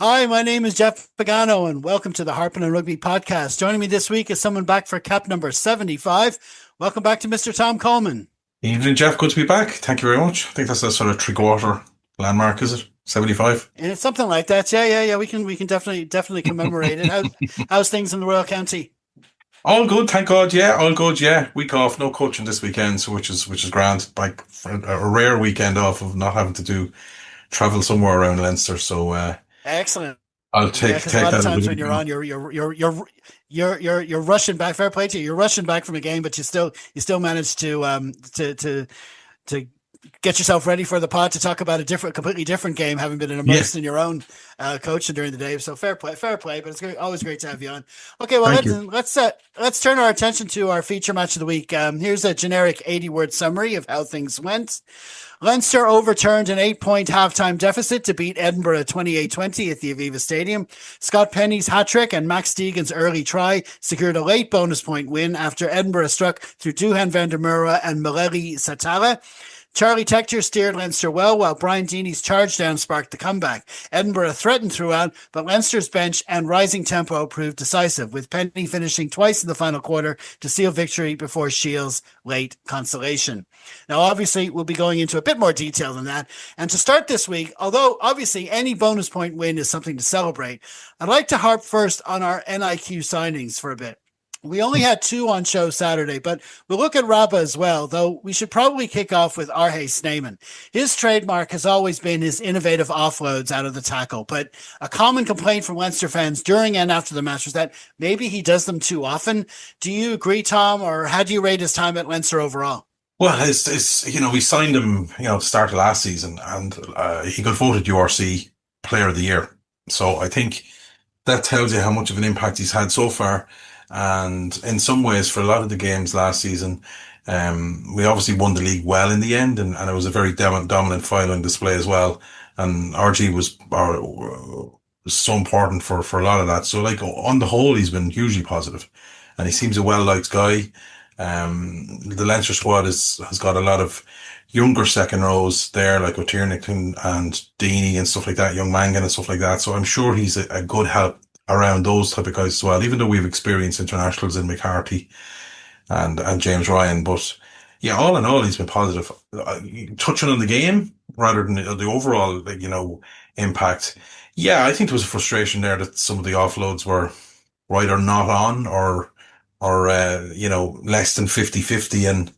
Hi, my name is Jeff Pagano, and welcome to the Harpin On Rugby podcast. Joining me this week is someone back for cap number 75. Welcome back to Mr. Tom Coleman. Evening, Jeff. Good to be back. Thank you very much. I think that's a sort of three-quarter landmark, is it? 75? And it's something like that. Yeah. We can definitely commemorate it. How's things in the Royal County? All good, thank God. Yeah, all good. Yeah, week off. No coaching this weekend, so which is grand. Like a rare weekend off of not having to travel somewhere around Leinster. So Excellent. I'll take Because a lot of that. times when you're on, you're rushing back. Fair play to you. You're rushing back from a game, but you still manage to get yourself ready for the pod to talk about completely different game, having been immersed in your own coaching during the day. So fair play. But it's always great to have you on. Okay, well let's turn our attention to our feature match of the week. Here's a generic 80-word summary of how things went. Leinster overturned an 8-point halftime deficit to beat Edinburgh 28-20 at the Aviva Stadium. Scott Penny's hat-trick and Max Deegan's early try secured a late bonus point win after Edinburgh struck through Duhan van der Merwe and Maleli Satala. Charlie Tector steered Leinster well, while Brian Deeney's charge down sparked the comeback. Edinburgh threatened throughout, but Leinster's bench and rising tempo proved decisive, with Penny finishing twice in the final quarter to seal victory before Shields' late consolation. Now, obviously, we'll be going into a bit more detail than that. And to start this week, although obviously any bonus point win is something to celebrate, I'd like to harp first on our NIQ signings for a bit. We only had two on show Saturday, but we'll look at Rabba as well, though we should probably kick off with Arhe Snyman. His trademark has always been his innovative offloads out of the tackle, but a common complaint from Leinster fans during and after the match was that maybe he does them too often. Do you agree, Tom, or how do you rate his time at Leinster overall? Well, we signed him, to start of last season, and he got voted URC Player of the Year. So I think that tells you how much of an impact he's had so far. And in some ways, for a lot of the games last season, we obviously won the league well in the end, and it was a very dominant final display as well. And RG was so important for a lot of that. So, like, on the whole, he's been hugely positive, and he seems a well-liked guy. The Leinster squad has got a lot of younger second rows there, like O'Tiernick and Deeney and stuff like that, young Mangan and stuff like that. So I'm sure he's a good help around those type of guys as well, even though we've experienced internationals in McCarthy and James Ryan. But yeah, all in all, he's been positive. Touching on the game rather than the overall, impact. Yeah, I think there was a frustration there that some of the offloads were right or not on, or less than 50-50.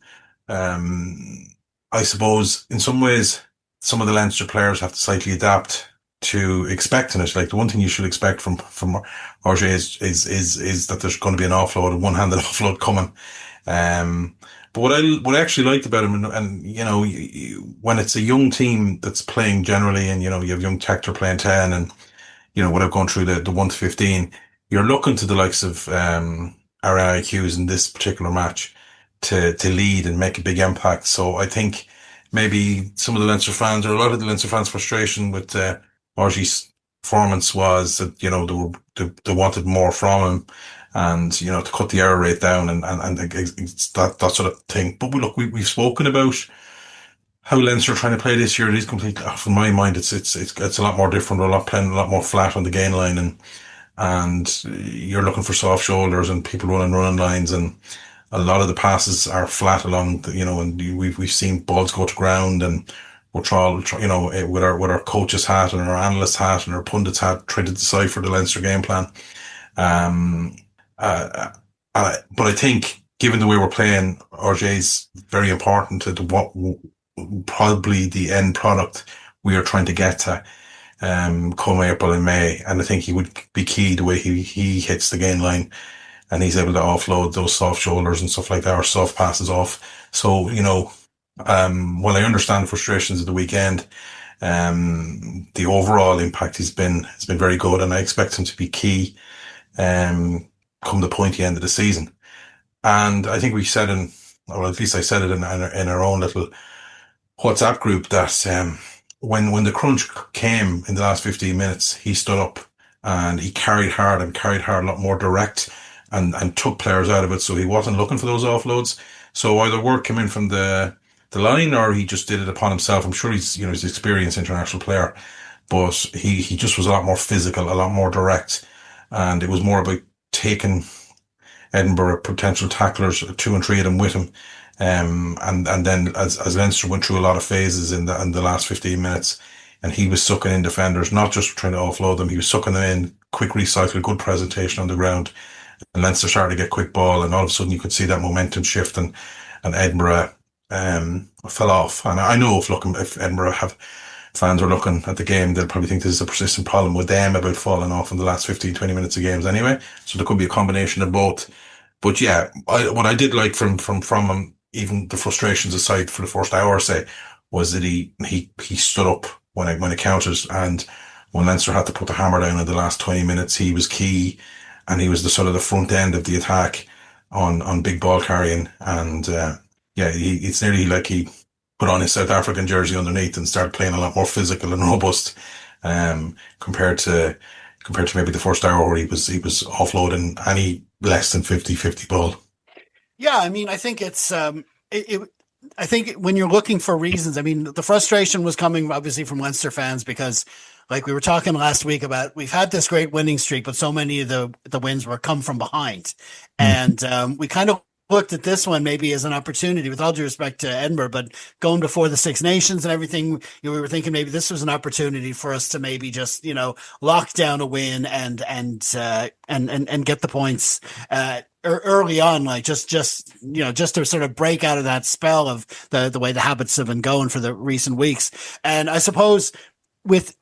And I suppose in some ways, some of the Leinster players have to slightly adapt to expecting it. Like, the one thing you should expect from RJ is that there's going to be an offload, a one-handed offload coming. But what I actually liked about him, and when it's a young team that's playing generally, and you have young Tector playing 10, and without going through the 1 to 15, you're looking to the likes of our IQs in this particular match to lead and make a big impact. So I think maybe some of the Leinster fans, or a lot of the Leinster fans' frustration with RG's performance was that, they wanted more from him, and, to cut the error rate down and that sort of thing. But we've spoken about how Leinster are trying to play this year. It is completely, from my mind, it's a lot more different. We're playing a lot more flat on the gain line, and you're looking for soft shoulders and people running lines, and a lot of the passes are flat along, and we've seen balls go to ground, and we're trying, with our coach's hat and our analyst hat and our pundit's hat, trying to decipher the Leinster game plan. But I think, given the way we're playing, RJ's very important to what probably the end product we are trying to get to, come April and May. And I think he would be key the way he hits the gain line, and he's able to offload those soft shoulders and stuff like that, or soft passes off. So, while I understand the frustrations of the weekend, the overall impact has been very good, and I expect him to be key, come the pointy end of the season. And I think we said or at least I said it in our own little WhatsApp group, that when the crunch came in the last 15 minutes, he stood up and he carried hard a lot more direct, and took players out of it. So he wasn't looking for those offloads. So either word came in from the line, or he just did it upon himself. I'm sure he's an experienced international player, but he just was a lot more physical, a lot more direct, and it was more about taking Edinburgh potential tacklers, two and three of them with him. And then as Leinster went through a lot of phases in the last 15 minutes, and he was sucking in defenders, not just trying to offload them, he was sucking them in, quick recycle, good presentation on the ground. And Leinster started to get quick ball, and all of a sudden you could see that momentum shift, and Edinburgh, fell off. And I know if Edinburgh fans are looking at the game, they'll probably think this is a persistent problem with them about falling off in the last 15, 20 minutes of games anyway. So there could be a combination of both. But yeah, what I did like from him, even the frustrations aside for the first hour, say, was that he stood up when it counted, and when Leinster had to put the hammer down in the last 20 minutes, he was key, and he was the sort of the front end of the attack on big ball carrying, and yeah, it's nearly like he put on his South African jersey underneath and started playing a lot more physical and robust, compared to maybe the first hour where he was offloading any less than 50-50 ball. Yeah, I mean, I think it's I think when you're looking for reasons, I mean, the frustration was coming obviously from Leinster fans because, like we were talking last week about, we've had this great winning streak, but so many of the wins were come from behind, and we kind of looked at this one maybe as an opportunity, with all due respect to Edinburgh, but going before the Six Nations and everything, we were thinking maybe this was an opportunity for us to maybe just, lock down a win and get the points early on, like just to sort of break out of that spell of the way the habits have been going for the recent weeks. And I suppose with,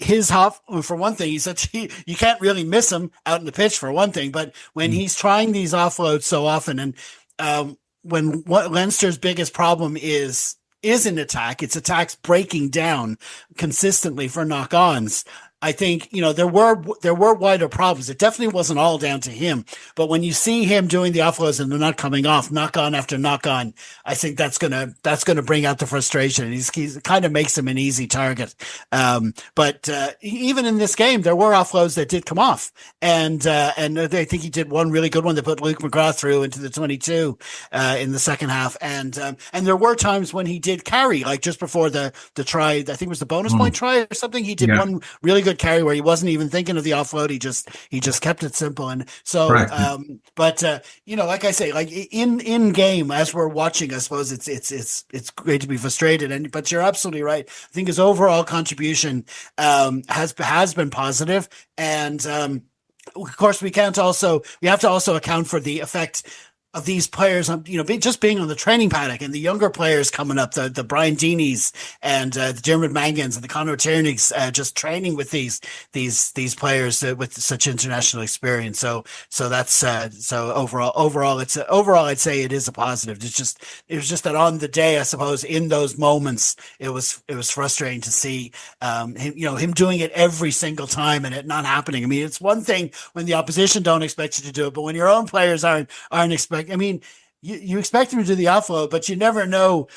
his half, for one thing, he said you can't really miss him out in the pitch for one thing, but when he's trying these offloads so often, and when what Leinster's biggest problem is in attack, it's attacks breaking down consistently for knock-ons. I think, there were wider problems. It definitely wasn't all down to him, but when you see him doing the offloads and they're not coming off, knock on after knock on, I think that's gonna bring out the frustration. And he's kind of makes him an easy target. But even in this game, there were offloads that did come off, and I think he did one really good one that put Luke McGrath through into the 22 in the second half, and there were times when he did carry, like just before the try, I think it was the bonus point try or something. He did one really good carry where he wasn't even thinking of the offload. He just kept it simple. And so, like I say, like in game as we're watching, I suppose it's great to be frustrated. But you're absolutely right. I think his overall contribution has been positive, and of course we have to also account for the effect of these players on, just being on the training paddock, and the younger players coming up, the Brian Deeneys and the Dermot Mangans and the Conor Tiernigs, just training with these players with such international experience. So that's so overall I'd say it is a positive. It was just that on the day, I suppose, in those moments, it was frustrating to see him doing it every single time and it not happening. I mean, it's one thing when the opposition don't expect you to do it, but when your own players aren't expecting. I mean, you expect him to do the offload, but you never know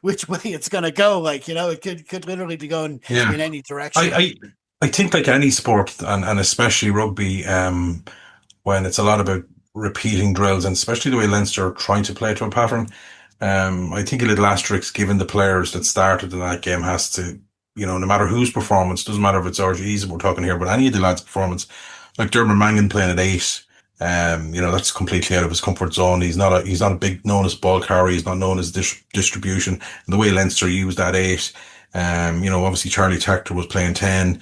which way it's going to go. Like, it could literally be going in any direction. I think like any sport, and especially rugby, when it's a lot about repeating drills, and especially the way Leinster are trying to play to a pattern, I think a little asterisk given the players that started in that game has to, no matter whose performance, doesn't matter if it's RGE's we're talking here, but any of the lads' performance, like Dermot Mangan playing at 8, that's completely out of his comfort zone. He's not a big known as ball carrier. He's not known as distribution. And the way Leinster used that 8, obviously Charlie Tector was playing 10,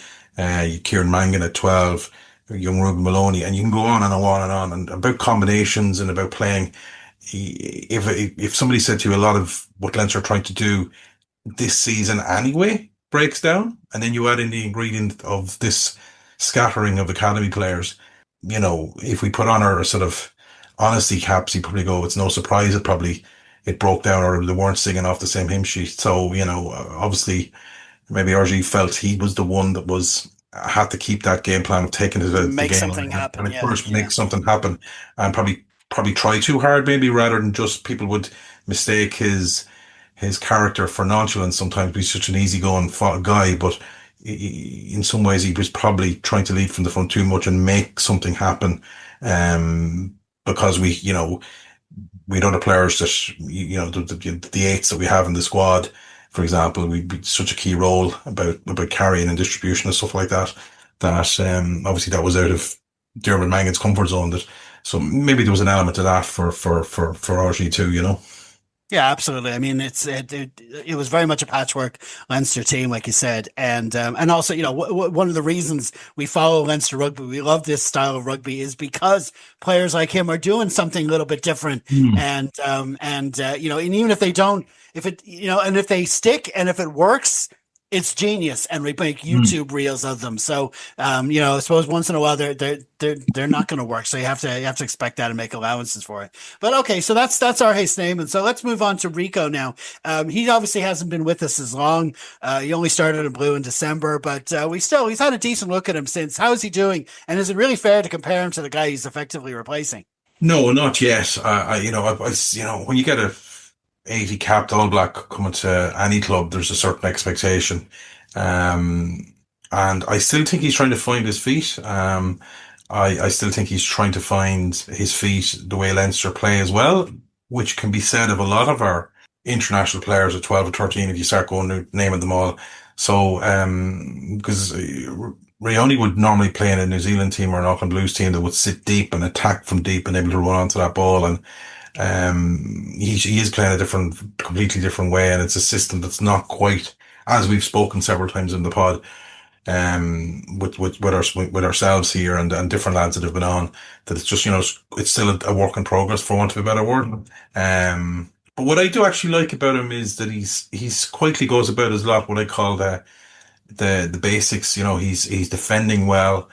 Kieran Mangan at 12, young Ruben Maloney, and you can go on and on and on, and about combinations and about playing. If somebody said to you a lot of what Leinster are trying to do this season anyway breaks down, and then you add in the ingredient of this scattering of academy players, if we put on our sort of honesty caps, you probably go, it's no surprise it broke down, or they weren't singing off the same hymn sheet. So, obviously maybe RG felt he was the one that had to keep that game plan of taking it out of the game. Make something happen. Make something happen, and probably try too hard, maybe, rather than just people would mistake his character for nonchalance. Sometimes he's such an easygoing guy, but in some ways he was probably trying to lead from the front too much and make something happen, because we had other players that, the eights that we have in the squad, for example, would be such a key role about carrying and distribution and stuff like that. That obviously that was out of Dermot Mangan's comfort zone. That so maybe there was an element of that for RG too. You know. Yeah, absolutely. I mean, it was very much a patchwork Leinster team, like you said, and also, one of the reasons we follow Leinster rugby, we love this style of rugby, is because players like him are doing something a little bit different, and even if they don't, if it, and if they stick, and if it works, it's genius, and we make YouTube reels of them. So, I suppose once in a while they're not going to work. So you have to expect that and make allowances for it. But okay, so that's our Hayes name, and so let's move on to Rico now. He obviously hasn't been with us as long. He only started in blue in December, but he's had a decent look at him since. How is he doing? And is it really fair to compare him to the guy he's effectively replacing? No, not yet. When you get a 80 capped All Black coming to any club, there's a certain expectation. And I still think he's trying to find his feet. I still think he's trying to find his feet the way Leinster play as well, which can be said of a lot of our international players at 12 or 13 if you start going to naming them all. So, because Rioni would normally play in a New Zealand team or an Auckland Blues team that would sit deep and attack from deep and able to run onto that ball. And he is playing a completely different way, and it's a system that's not quite, as we've spoken several times in the pod, with ourselves here and different lads that have been on, that it's just, it's still a work in progress, for want of a better word. But what I do actually like about him is that he's quietly goes about his lot, what I call the basics. He's defending well.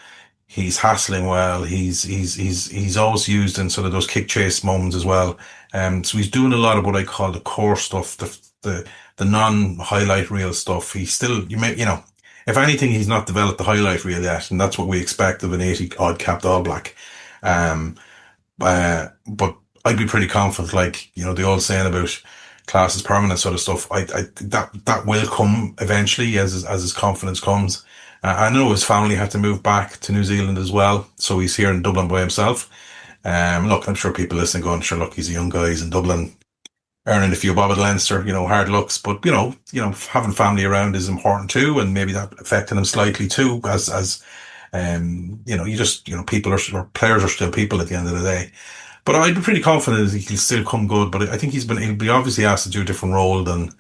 He's hassling well. He's always used in sort of those kick chase moments as well. So he's doing a lot of what I call the core stuff, the non-highlight reel stuff. He's still, if anything, he's not developed the highlight reel yet, and that's what we expect of an 80 odd capped All Black. But I'd be pretty confident, like, the old saying about class is permanent sort of stuff. That will come eventually as his confidence comes. I know his family had to move back to New Zealand as well, so he's here in Dublin by himself. Look, I'm sure people listening going, sure, look, he's a young guy, he's in Dublin, earning a few bob at Leinster, hard looks, but having family around is important too, and maybe that affected him slightly too, as players are still people at the end of the day. But I'd be pretty confident that he can still come good, but I think he'll be obviously asked to do a different role than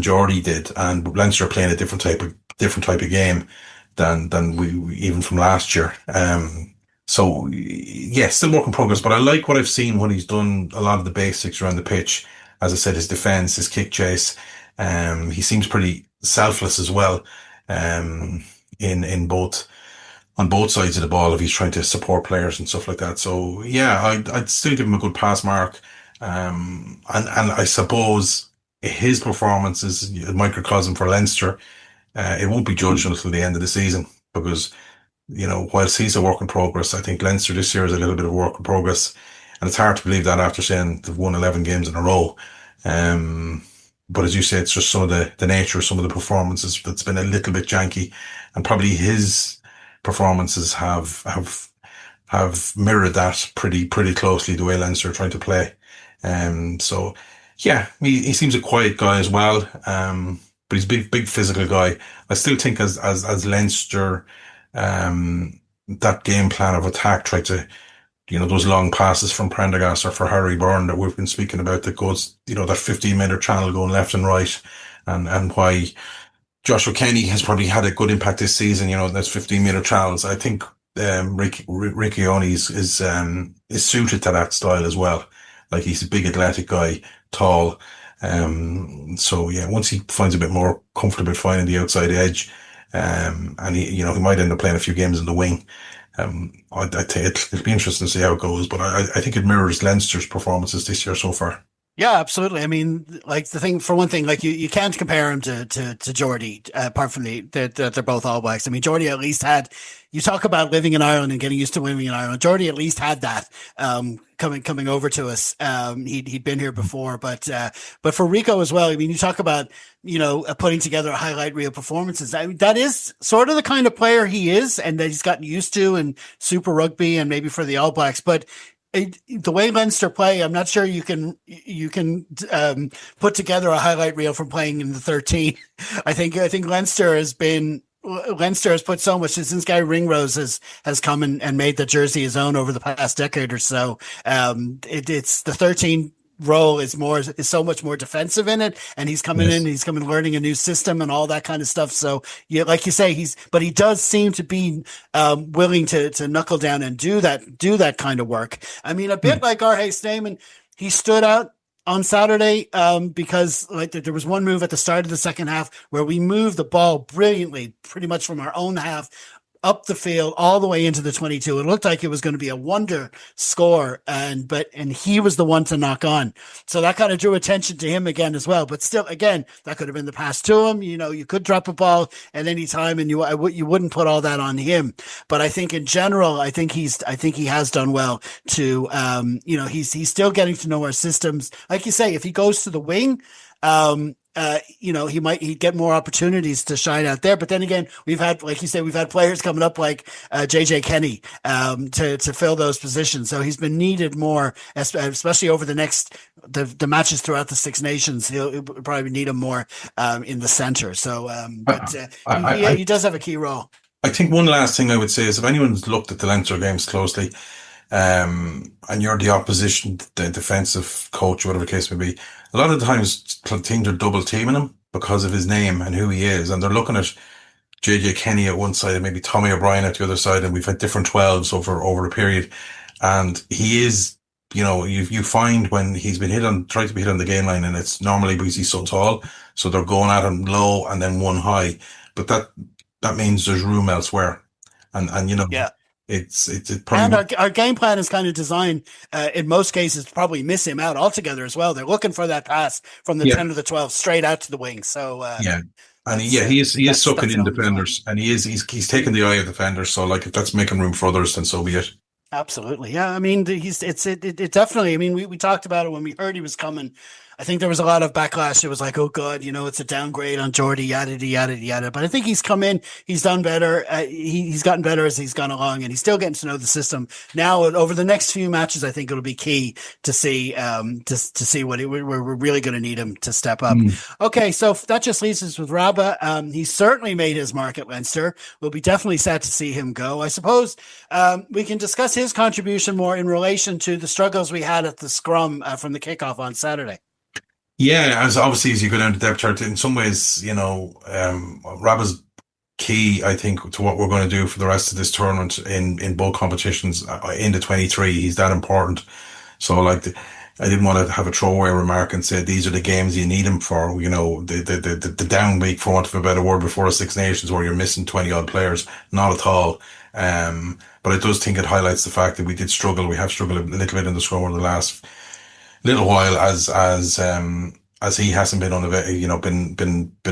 Geordie did, and Leinster are playing a different type of game than we even from last year. So yeah, still work in progress, but I like what I've seen when he's done a lot of the basics around the pitch. As I said, his defence, his kick chase. He seems pretty selfless as well. In both on both sides of the ball if he's trying to support players and stuff like that. So yeah, I'd still give him a good pass mark. And I suppose his performance is a microcosm for Leinster. It won't be judged until the end of the season because, whilst he's a work in progress, I think Leinster this year is a little bit of work in progress. And it's hard to believe that after saying they've won 11 games in a row. But as you say, it's just some of the nature of some of the performances that's been a little bit janky, and probably his performances have mirrored that pretty closely the way Leinster are trying to play. So yeah, he seems a quiet guy as well. But he's a big physical guy. I still think as Leinster, that game plan of attack tried to, those long passes from Prendergast or for Harry Byrne that we've been speaking about that goes, that 15-meter channel going left and right, and why Joshua Kenny has probably had a good impact this season, those 15-meter channels. I think Ricky Oni is suited to that style as well. Like, he's a big athletic guy, tall. So yeah, once he finds a bit more comfortable finding the outside edge, and he might end up playing a few games in the wing. I'd say it'll be interesting to see how it goes, but I think it mirrors Leinster's performances this year so far. Yeah, absolutely. I mean, like, for one thing, like, you can't compare him to Geordie, apart from that they're both All Blacks. I mean, Geordie at least had, you talk about living in Ireland and getting used to living in Ireland. Geordie at least had that, coming over to us. He'd been here before, but for Rico as well, I mean, you talk about, putting together highlight reel performances. I mean, that is sort of the kind of player he is, and that he's gotten used to in Super Rugby and maybe for the All Blacks, but The way Leinster play, I'm not sure you can put together a highlight reel from playing in the 13. I think Leinster has put so much since Guy Ringrose has come and made the jersey his own over the past decade or so. It's the 13 role is so much more defensive in it, and he's coming learning a new system and all that kind of stuff. So yeah, like you say, but he does seem to be willing to knuckle down and do that kind of work. I mean, a bit like R.H. Stamen, he stood out on Saturday because like there was one move at the start of the second half where we moved the ball brilliantly, pretty much from our own half up the field all the way into the 22. It looked like it was going to be a wonder score, and he was the one to knock on. So that kind of drew attention to him again as well. But still, again, that could have been the pass to him. You could drop a ball at any time, and you wouldn't put all that on him. But I think in general, I think he has done well to, he's still getting to know our systems. Like you say, if he goes to the wing, he'd get more opportunities to shine out there. But then again, like you said, we've had players coming up like JJ Kenny to fill those positions. So he's been needed more, especially over the matches throughout the Six Nations. He'll probably need him more in the center. So, he does have a key role. I think one last thing I would say is if anyone's looked at the Leinster games closely, and you're the opposition, the defensive coach, whatever the case may be, a lot of the times teams are double teaming him because of his name and who he is. And they're looking at JJ Kenny at one side and maybe Tommy O'Brien at the other side. And we've had different 12s over a period. And he is, you find when he's been tried to be hit on the game line, and it's normally because he's so tall. So they're going at him low and then one high. But that means there's room elsewhere. And yeah. It's probably, and our game plan is kind of designed in most cases to probably miss him out altogether as well. They're looking for that pass from the 10 to the 12 straight out to the wing. So and he is sucking in defenders, and he's taking the eye of defenders. So like if that's making room for others, then so be it. Absolutely, yeah. I mean, it definitely. I mean, we talked about it when we heard he was coming. I think there was a lot of backlash. It was like, oh God, it's a downgrade on Geordie, yada, yada, yada. But I think he's come in, he's done better. He's gotten better as he's gone along, and he's still getting to know the system. Now, over the next few matches, I think it'll be key to see what we're really going to need him to step up. Okay, so that just leaves us with Rabba. He's certainly made his mark at Leinster. We'll be definitely sad to see him go. I suppose we can discuss his contribution more in relation to the struggles we had at the scrum from the kickoff on Saturday. Yeah, as you go down to depth chart, in some ways, Rabba's key, I think, to what we're going to do for the rest of this tournament in both competitions in the 23. He's that important. So, I didn't want to have a throwaway remark and say these are the games you need him for. The down week, for want of a better word, before a Six Nations where you're missing 20 odd players. Not at all. But I does think it highlights the fact that we did struggle. We have struggled a little bit in the scrum over the last little while as he hasn't been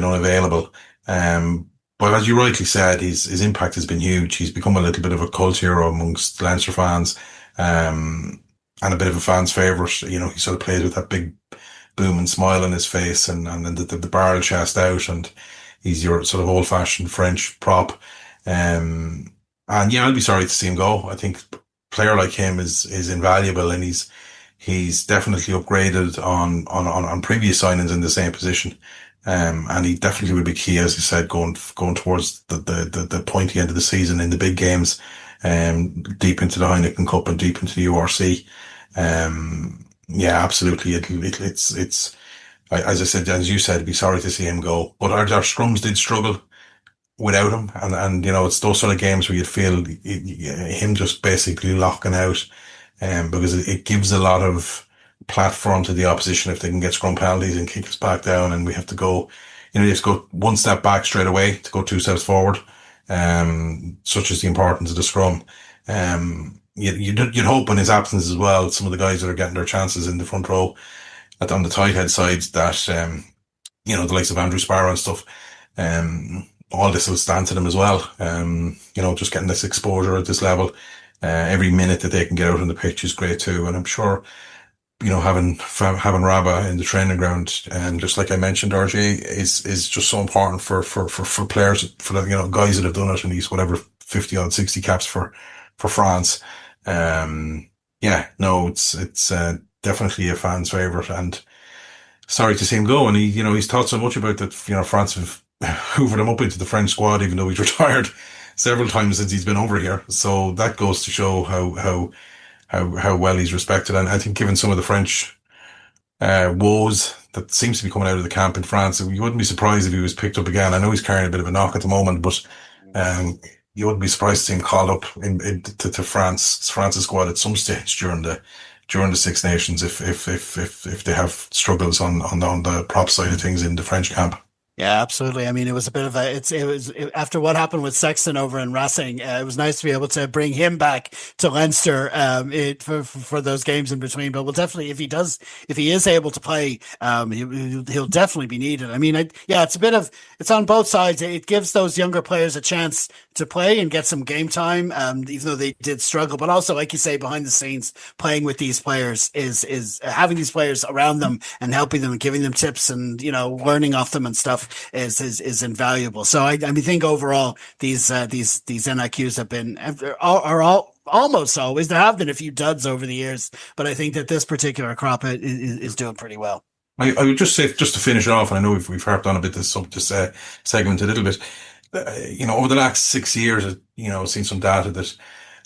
unavailable. But as you rightly said, his impact has been huge. He's become a little bit of a cult hero amongst Leinster fans, and a bit of a fan's favourite. He sort of plays with that big booming smile on his face and the barrel chest out, and he's your sort of old fashioned French prop. And yeah, I'll be sorry to see him go. I think a player like him is invaluable, and he's definitely upgraded on previous signings in the same position. And he definitely will be key, as you said, going towards the pointy end of the season in the big games, deep into the Heineken Cup and deep into the URC. Yeah, absolutely. It's, as I said, as you said, be sorry to see him go, but our scrums did struggle without him. And, it's those sort of games where you'd feel him just basically locking out. Because it gives a lot of platform to the opposition if they can get scrum penalties and kick us back down, and we have to go, you have to go one step back straight away to go two steps forward. Such is the importance of the scrum. You'd hope in his absence as well, some of the guys that are getting their chances in the front row on the tight head sides that, the likes of Andrew Sparrow and stuff, all this will stand to them as well. Just getting this exposure at this level. Every minute that they can get out on the pitch is great too. And I'm sure, having Rabba in the training ground, and just like I mentioned, RJ is just so important for players, for the, guys that have done it in these, whatever, 50 odd 60 caps for France. Yeah, no, it's definitely a fan's favorite, and sorry to see him go. And he's talked so much about that. France have hoovered him up into the French squad, even though he's retired several times since he's been over here. So that goes to show how well he's respected. And I think given some of the French woes that seems to be coming out of the camp in France, you wouldn't be surprised if he was picked up again. I know he's carrying a bit of a knock at the moment, but um, you wouldn't be surprised to see him called up to France's squad at some stage during the Six Nations if they have struggles on the prop side of things in the French camp. Yeah, absolutely. I mean, it was a bit of after what happened with Sexton over in Racing. It was nice to be able to bring him back to Leinster, for those games in between. But we'll definitely, if he is able to play, he'll definitely be needed. I mean, yeah, it's on both sides. It gives those younger players a chance to play and get some game time, even though they did struggle. But also, like you say, behind the scenes, playing with these players is having these players around them and helping them and giving them tips and learning off them and stuff is invaluable. So I mean, think overall these NIQs have been are all almost always. There have been a few duds over the years, but I think that this particular crop is doing pretty well. I would just say, just to finish it off, and I know we've harped on a bit this segment a little bit. Over the last 6 years, seen some data that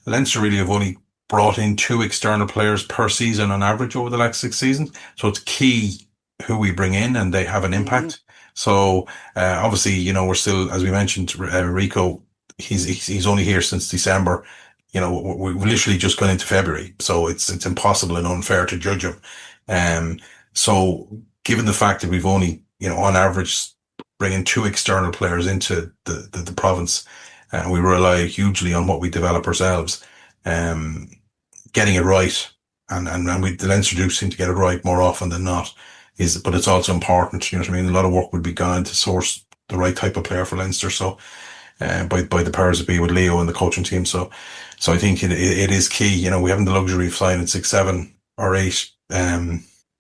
Leinster really have only brought in two external players per season on average over the last 6 seasons. So it's key who we bring in, and they have an impact. Mm-hmm. So obviously, we're still, as we mentioned, Rico. He's only here since December. We've literally just gone into February, so it's impossible and unfair to judge him. So given the fact that we've only, on average, bringing two external players into the province, and we rely hugely on what we develop ourselves, getting it right, and the Leinster do seem to get it right more often than not. But it's also important, you know what I mean? A lot of work would be gone to source the right type of player for Leinster. So, by the powers that be with Leo and the coaching team. So I think it is key. We haven't the luxury of signing 6, 7 or 8,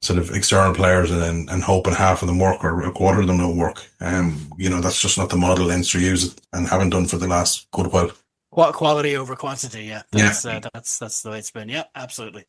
sort of external players and hoping half of them work or a quarter of them don't work. That's just not the model Leinster uses and haven't done for the last good while. Quality over quantity. Yeah. That's the way it's been. Yeah, absolutely.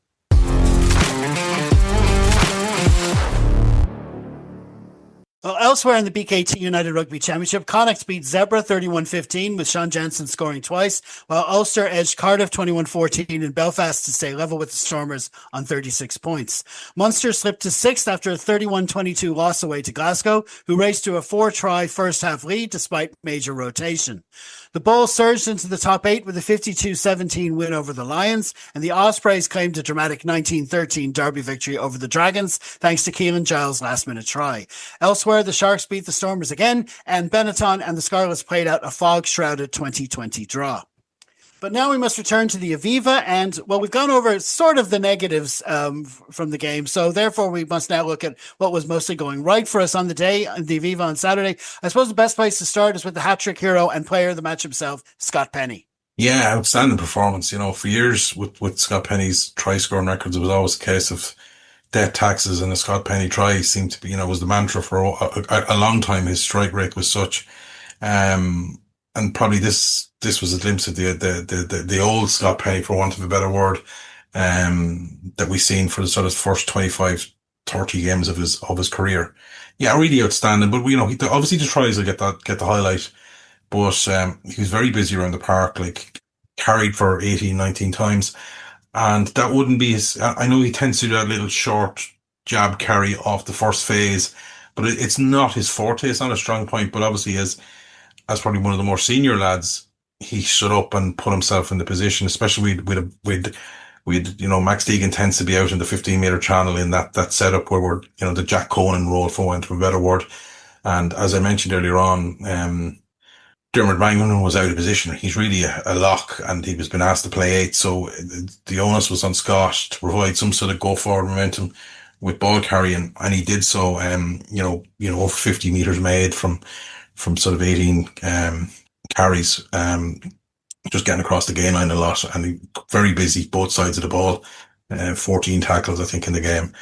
Well, elsewhere in the BKT United Rugby Championship, Connacht beat Zebra 31-15 with Sean Jensen scoring twice, while Ulster edged Cardiff 21-14 in Belfast to stay level with the Stormers on 36 points. Munster slipped to 6th after a 31-22 loss away to Glasgow, who raced to a 4-try first-half lead despite major rotation. The Bulls surged into the top 8 with a 52-17 win over the Lions, and the Ospreys claimed a dramatic 19-13 derby victory over the Dragons, thanks to Keelan Giles' last-minute try. Elsewhere, the Sharks beat the Stormers again, and Benetton and the Scarlets played out a fog-shrouded 2020 draw. But now we must return to the Aviva, and, well, we've gone over sort of the negatives from the game, so therefore we must now look at what was mostly going right for us on the day, the Aviva on Saturday. I suppose the best place to start is with the hat-trick hero and player of the match himself, Scott Penny. Yeah, outstanding performance. For years with Scott Penny's try-scoring records, it was always a case of death taxes, and the Scott Penny try seemed to be, was the mantra for a long time. His strike rate was such. And probably this was a glimpse of the old Scott Penny, for want of a better word, that we've seen for the sort of first 25, 30 games of his career. Yeah, really outstanding. But obviously the tries will get the highlight. But he was very busy around the park, like carried for 18, 19 times. And that wouldn't be I know he tends to do that little short jab carry off the first phase, but it's not his forte. It's not a strong point, but obviously as probably one of the more senior lads, he stood up and put himself in the position, especially with Max Deegan tends to be out in the 15-meter channel in that setup where we're, the Jack Conan role, for want of a better word. And as I mentioned earlier on, Dermot Rangan was out of position. He's really a lock, and he was been asked to play 8. So the onus was on Scott to provide some sort of go forward momentum with ball carrying, and he did so. Over 50 meters made from sort of 18 carries, just getting across the game line a lot, and he very busy both sides of the ball. 14 tackles, I think, in the game.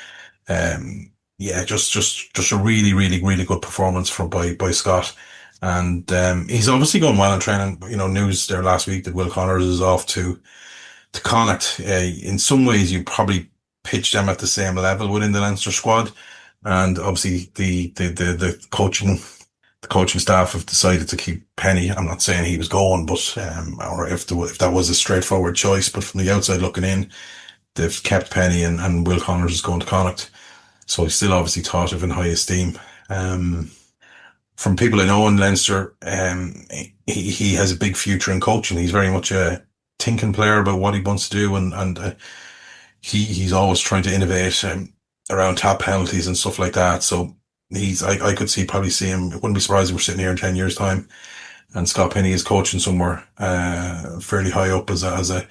Just a really, really, really good performance by Scott. And he's obviously going well in training. News there last week that Will Connors is off to to Connacht. In some ways, you probably pitch them at the same level within the Leinster squad, and obviously the coaching staff have decided to keep Penny. I'm not saying he was going, but or if that was a straightforward choice, but from the outside looking in, they've kept Penny, and Will Connors is going to Connacht. So he's still obviously thought of in high esteem. Um, from people I know in Leinster, he has a big future in coaching. He's very much a thinking player about what he wants to do, and he's always trying to innovate around tap penalties and stuff like that. So I could see him. It wouldn't be surprised if we're sitting here in 10 years' time and Scott Penny is coaching somewhere fairly high up as a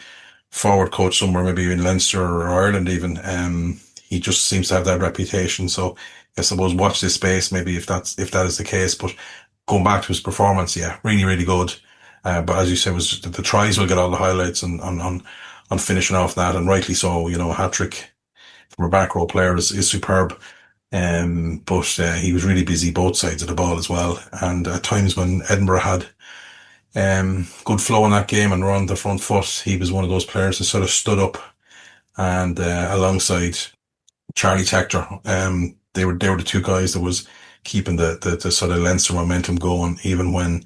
forward coach somewhere, maybe in Leinster or Ireland even. He just seems to have that reputation. So I suppose watch this space, maybe if that is the case. But going back to his performance, yeah, really, really good. But as you said, was just the tries will get all the highlights on finishing off that, and rightly so. You know, a hat trick from a back row player is superb. But he was really busy both sides of the ball as well. And at times when Edinburgh had good flow in that game and were on the front foot, he was one of those players that sort of stood up and alongside Charlie Tector, they were the two guys that was keeping the sort of Leinster momentum going, even when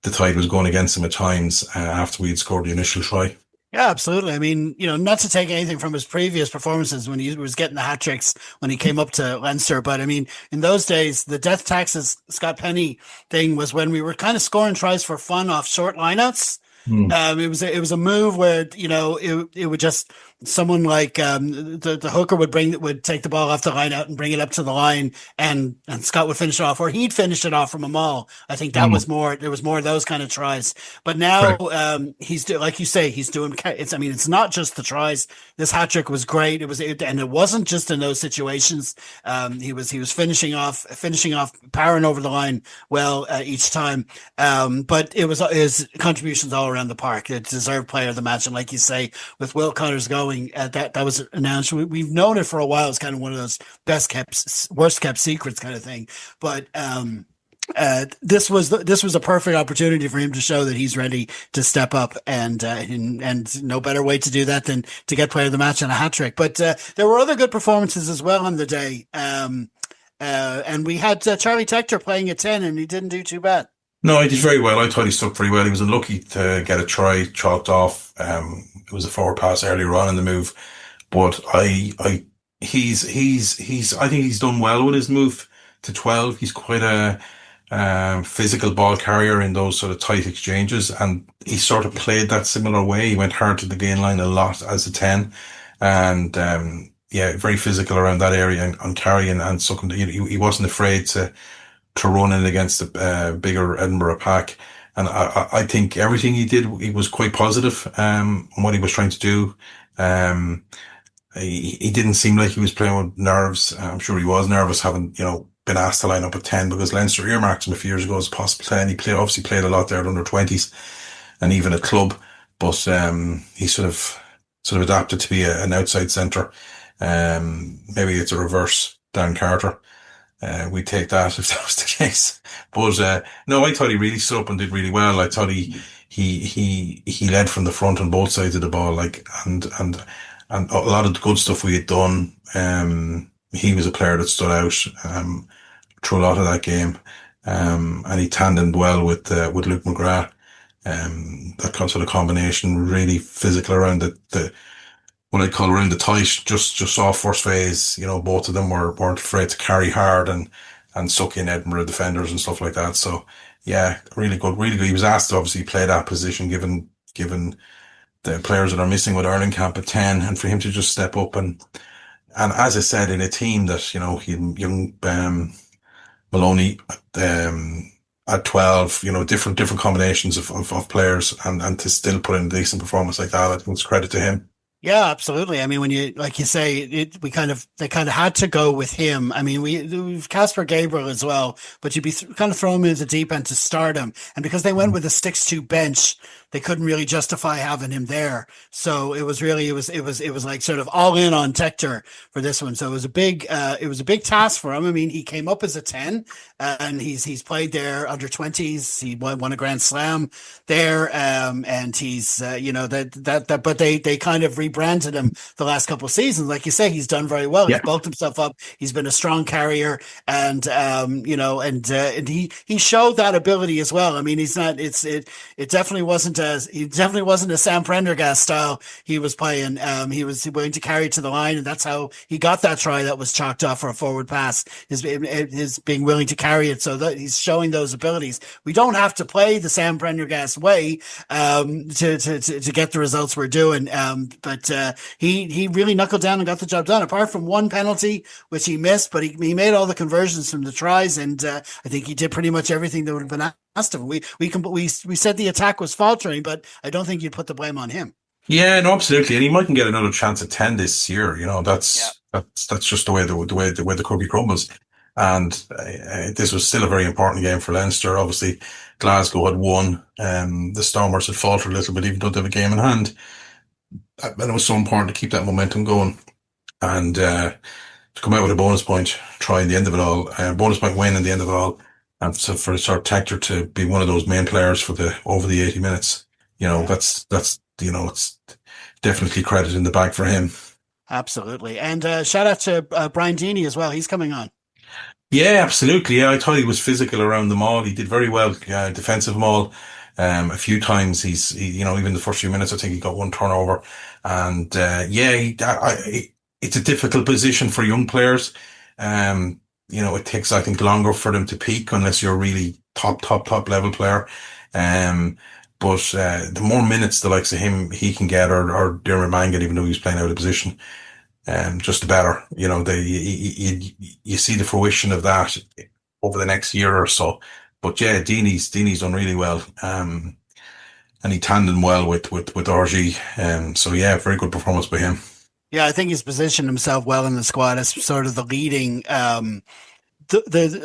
the tide was going against him at times after we had scored the initial try. Yeah, absolutely. I mean, not to take anything from his previous performances when he was getting the hat tricks when he came up to Leinster, but I mean, in those days, the death taxes Scott Penny thing was when we were kind of scoring tries for fun off short lineouts. It was a move where it would just someone like the hooker would take the ball off the line out and bring it up to the line, and Scott would finish it off, or he'd finish it off from a maul. I think that was more. There was more of those kind of tries. But now like you say, he's doing. It's not just the tries. This hat trick was great. And it wasn't just in those situations. He was finishing off, powering over the line well each time. But it was his contributions all around the park. It deserved player of the match, and like you say, with Will Connors going, that was announced. We've known it for a while. It's kind of one of those worst kept secrets kind of thing. But this was a perfect opportunity for him to show that he's ready to step up, and no better way to do that than to get player of the match and a hat trick. But there were other good performances as well on the day, and we had Charlie Tector playing at 10, and he didn't do too bad. No, he did very well. I thought he stuck very well. He was unlucky to get a try chalked off. It was a forward pass earlier on in the move, but I think he's done well with his move to 12. He's quite a physical ball carrier in those sort of tight exchanges, and he sort of played that similar way. He went hard to the gain line a lot as a 10, and very physical around that area and carrying and sucking. He wasn't afraid to run in against the bigger Edinburgh pack. And I think everything he did, he was quite positive on what he was trying to do. He didn't seem like he was playing with nerves. I'm sure he was nervous having, been asked to line up at 10, because Leinster earmarked him a few years ago as a possible 10. He obviously played a lot there at under 20s and even at club, but he sort of adapted to be an outside centre. Maybe it's a reverse Dan Carter. We'd take that if that was the case. But no, I thought he really stood up and did really well. I thought he led from the front on both sides of the ball, and a lot of the good stuff we had done. He was a player that stood out through a lot of that game, and he tandemed well with Luke McGrath. That sort of combination, really physical around the what I call around the tight, just off first phase. Both of them weren't afraid to carry hard and suck in Edinburgh defenders and stuff like that. So yeah, really good, really good. He was asked to obviously play that position given the players that are missing with Ireland camp at 10, and for him to just step up and as I said, in a team that, young Maloney at 12, different combinations of players, and to still put in a decent performance like that, I think it's credit to him. Yeah, absolutely. I mean, when you like you say it, they kind of had to go with him. I mean, we've Casper Gabriel as well, but you'd be kind of throwing him into the deep end to start him, and because they went with a 6-2 bench, they couldn't really justify having him there. So it was like sort of all in on Tector for this one. So it was a big task for him. I mean, he came up as a 10, and he's played there under 20s. He won a Grand Slam there, and he's but they kind of rebranded him the last couple of seasons. Like you say, he's done very well. He's Yeah. bulked himself up. He's been a strong carrier, and and he showed that ability as well. I mean, he's not. It definitely wasn't as he definitely wasn't a Sam Prendergast style he was playing. He was willing to carry it to the line, and that's how he got that try that was chalked off for a forward pass. His being willing to carry it, so that he's showing those abilities. We don't have to play the Sam Prendergast way to get the results we're doing. But he really knuckled down and got the job done. Apart from one penalty which he missed, but he made all the conversions from the tries, and I think he did pretty much everything that would have been asked of him. We said the attack was faltering, but I don't think you'd put the blame on him. Yeah, no, absolutely. And he mightn't get another chance at 10 this year. You know, Yeah. that's just the cookie crumbles. And this was still a very important game for Leinster. Obviously, Glasgow had won. The Stormers had faltered a little bit, even though they have a game in hand. And it was so important to keep that momentum going. And to come out with a bonus point try in the end of it all, bonus point win in the end of it all. And so for sort of Tector to be one of those main players for the over the 80 minutes, Yeah. that's it's definitely credit in the bag for him. Absolutely. And shout out to Brian Deeney as well. He's coming on. Yeah, absolutely. Yeah, I thought he was physical around the maul. He did very well, defensive maul. A few times even the first few minutes, I think he got one turnover. And, it's a difficult position for young players. It takes, I think, longer for them to peak unless you're a really top level player. But the more minutes the likes of him he can get, or Dermot Mangan, even though he's playing out of position, just the better. You see the fruition of that over the next year or so. But yeah, Deeney's done really well. And he tandem well with RG. So yeah, very good performance by him. Yeah, I think he's positioned himself well in the squad as sort of the leading,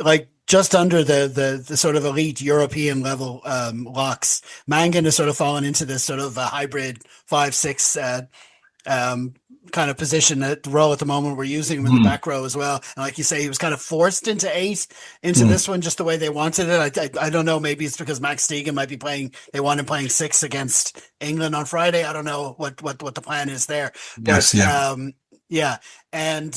like just under the sort of elite European level locks. Mangan has sort of fallen into this sort of hybrid 5-6 kind of position at the role at the moment. We're using him in the back row as well. And like you say, he was kind of forced into 8 into this one, just the way they wanted it. I don't know. Maybe it's because Max Deegan might be playing. They want him playing 6 against England on Friday. I don't know what the plan is there. Yes, yeah. Yeah. And,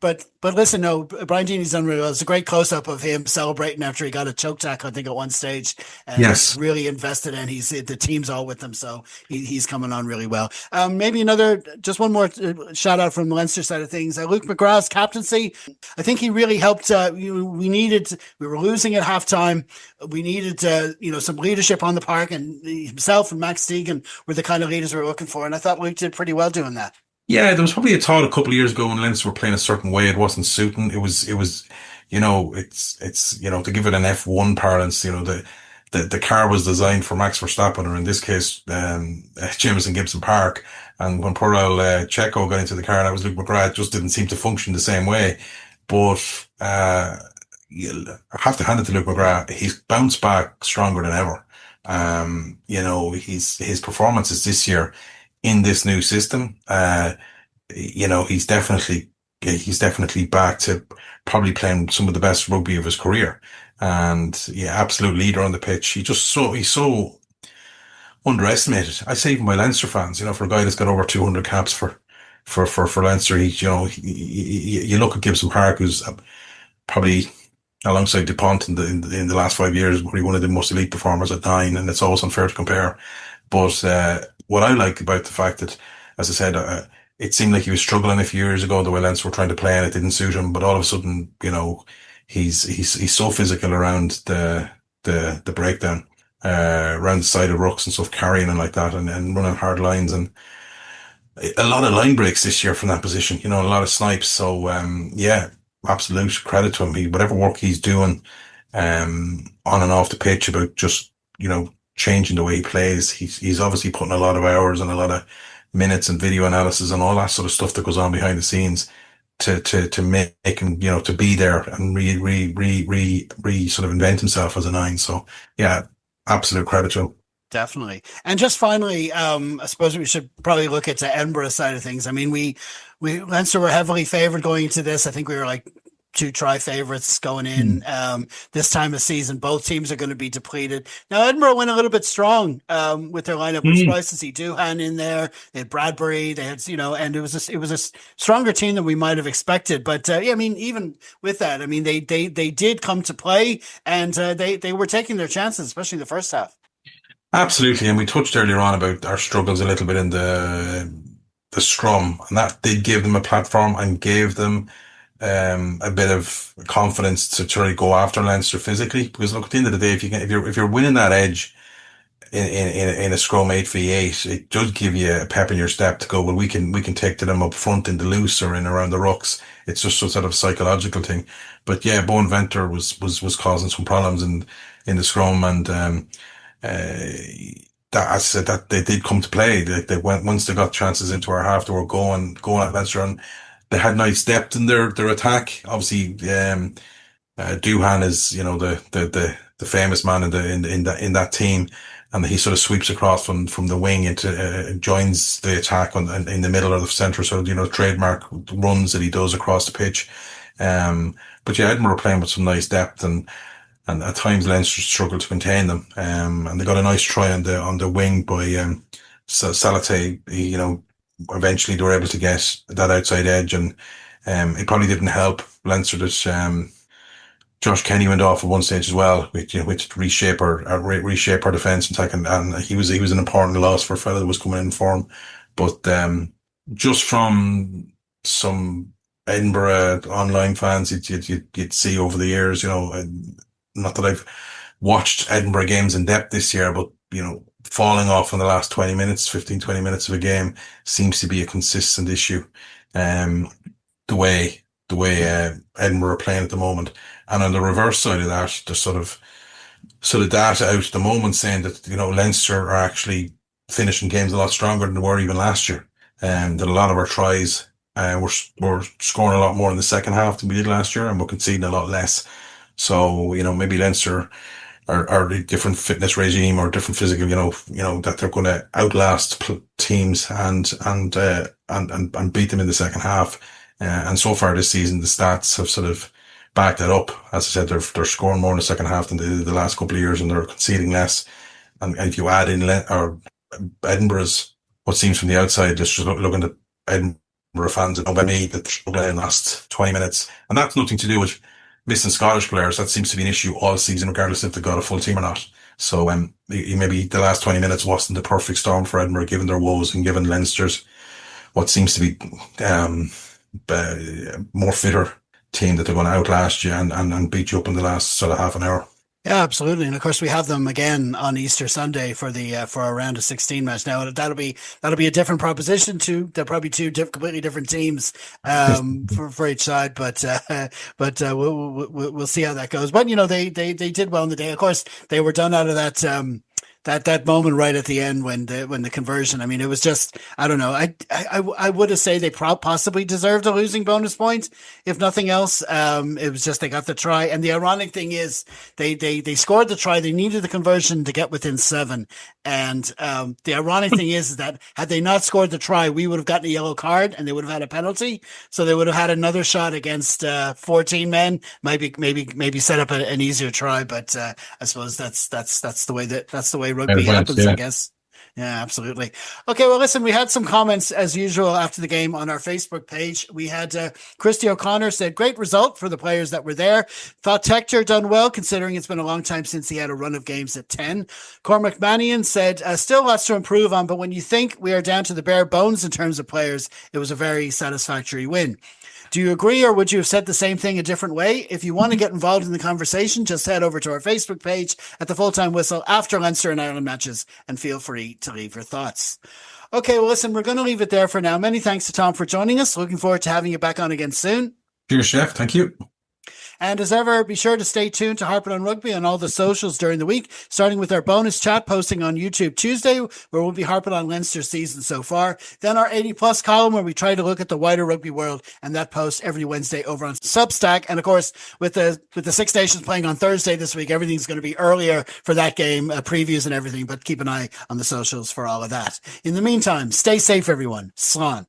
but listen, no, Brian Deeney's done really well. It's a great close up of him celebrating after he got a choke tackle, I think, at one stage, and Yes. he's really invested, and the team's all with him. So he's coming on really well. Maybe just one more shout out from the Leinster side of things. Luke McGrath's captaincy, I think he really helped. We were losing at halftime. We needed, some leadership on the park, and himself and Max Deegan were the kind of leaders we were looking for. And I thought Luke did pretty well doing that. Yeah, there was probably a thought a couple of years ago when Leinster were playing a certain way, it wasn't suiting. It's to give it an F1 parlance, the car was designed for Max Verstappen, or in this case, Jameson Gibson Park. And when poor old Checo got into the car, that was Luke McGrath, it just didn't seem to function the same way. But you have to hand it to Luke McGrath. He's bounced back stronger than ever. His performances this year in this new system, he's definitely back to probably playing some of the best rugby of his career. And yeah, absolute leader on the pitch. He's so underestimated. I say even by Leinster fans, for a guy that's got over 200 caps for Leinster, you look at Gibson Park, who's probably alongside DuPont in the last 5 years, probably one of the most elite performers at 9, and it's always unfair to compare. But what I like about the fact that, as I said, it seemed like he was struggling a few years ago, the way Leinster were trying to play, and it didn't suit him. But all of a sudden, he's so physical around the breakdown, around the side of rucks and stuff, carrying and like that, and running hard lines, and a lot of line breaks this year from that position. A lot of snipes. So yeah, absolute credit to him. Whatever work he's doing on and off the pitch about just changing the way he plays. He's obviously putting a lot of hours and a lot of minutes and video analysis and all that sort of stuff that goes on behind the scenes to make him, to be there and sort of invent himself as a nine. So yeah, absolute credit to him. Definitely. And just finally, I suppose we should probably look at the Edinburgh side of things. I mean, we Leinster were heavily favored going into this. I think we were like 2-try favorites going in. This time of season, both teams are going to be depleted. Now, Edinburgh went a little bit strong with their lineup. It was nice to see Doohan in there. They had Bradbury. They had, and it was a stronger team than we might have expected. But yeah, I mean, even with that, I mean, they did come to play, and they were taking their chances, especially in the first half. Absolutely, and we touched earlier on about our struggles a little bit in the scrum, and that did give them a platform and gave them a bit of confidence to try to go after Leinster physically. Because look, at the end of the day, if you're winning that edge in a scrum 8v8, it does give you a pep in your step to go, well, we can take to them up front in the loose or in around the rucks. It's just a sort of psychological thing. But yeah, Bowen Venter was causing some problems in the scrum, and that, as I said, that they did come to play. They went, once they got chances into our half, they were going at Leinster, and they had nice depth in their attack. Obviously, Doohan is, the famous man in that team, and he sort of sweeps across from the wing into joins the attack in the middle or the centre. So trademark runs that he does across the pitch. But yeah, Edinburgh were playing with some nice depth, and at times Leinster struggled to contain them. And they got a nice try on the wing by Salate. Eventually they were able to get that outside edge, and it probably didn't help Leinster that Josh Kenny went off at one stage as well, which reshape our defence and attack, and he was an important loss for a fella that was coming in form. But just from some Edinburgh online fans you'd see over the years, not that I've watched Edinburgh games in depth this year, but falling off in the last 20 minutes, 15, 20 minutes of a game seems to be a consistent issue. The way Edinburgh are playing at the moment. And on the reverse side of that, there's sort of data out at the moment saying that, Leinster are actually finishing games a lot stronger than they were even last year. That a lot of our tries, we're scoring a lot more in the second half than we did last year, and we're conceding a lot less. So, maybe Leinster are a different fitness regime or different physical, that they're going to outlast teams and beat them in the second half. And so far this season, the stats have sort of backed that up. As I said, they're scoring more in the second half than they did the last couple of years, and they're conceding less. And if you add in Edinburgh's, what seems from the outside, just looking at Edinburgh fans and by me, that they're struggling in the last 20 minutes. And that's nothing to do with missing Scottish players. That seems to be an issue all season, regardless if they've got a full team or not. So maybe the last 20 minutes wasn't the perfect storm for Edinburgh, given their woes and given Leinster's what seems to be more fitter team that they're going to outlast you and beat you up in the last sort of half an hour. Yeah, absolutely. And of course we have them again on Easter Sunday for a round of 16 match. Now that'll be a different proposition too. They're probably two completely different teams for each side, but we'll see how that goes. But they did well in the day. Of course, they were done out of that moment right at the end when the conversion. I mean, it was just, I don't know. I would have said they possibly deserved a losing bonus point, if nothing else. It was just they got the try, and the ironic thing is they scored the try. They needed the conversion to get within 7, and the ironic thing is that had they not scored the try, we would have gotten a yellow card and they would have had a penalty. So they would have had another shot against 14 men. Maybe set up an easier try, but I suppose that's the way rugby happens, yeah. I guess. Yeah, absolutely. Okay, well, listen, we had some comments as usual after the game on our Facebook page. We had Christy O'Connor said, great result for the players that were there. Thought Tector done well, considering it's been a long time since he had a run of games at 10. Cormac Mannion said, still lots to improve on, but when you think we are down to the bare bones in terms of players, it was a very satisfactory win. Do you agree, or would you have said the same thing a different way? If you want to get involved in the conversation, just head over to our Facebook page at the Full-Time Whistle after Leinster and Ireland matches, and feel free to leave your thoughts. Okay, well, listen, we're going to leave it there for now. Many thanks to Tom for joining us. Looking forward to having you back on again soon. Cheers, Chef. Thank you. And as ever, be sure to stay tuned to Harpin On Rugby on all the socials during the week, starting with our bonus chat posting on YouTube Tuesday, where we'll be harping on Leinster season so far. Then our 80 plus column, where we try to look at the wider rugby world, and that posts every Wednesday over on Substack. And of course, with the Six Nations playing on Thursday this week, everything's going to be earlier for that game, previews and everything, but keep an eye on the socials for all of that. In the meantime, stay safe, everyone. Slán.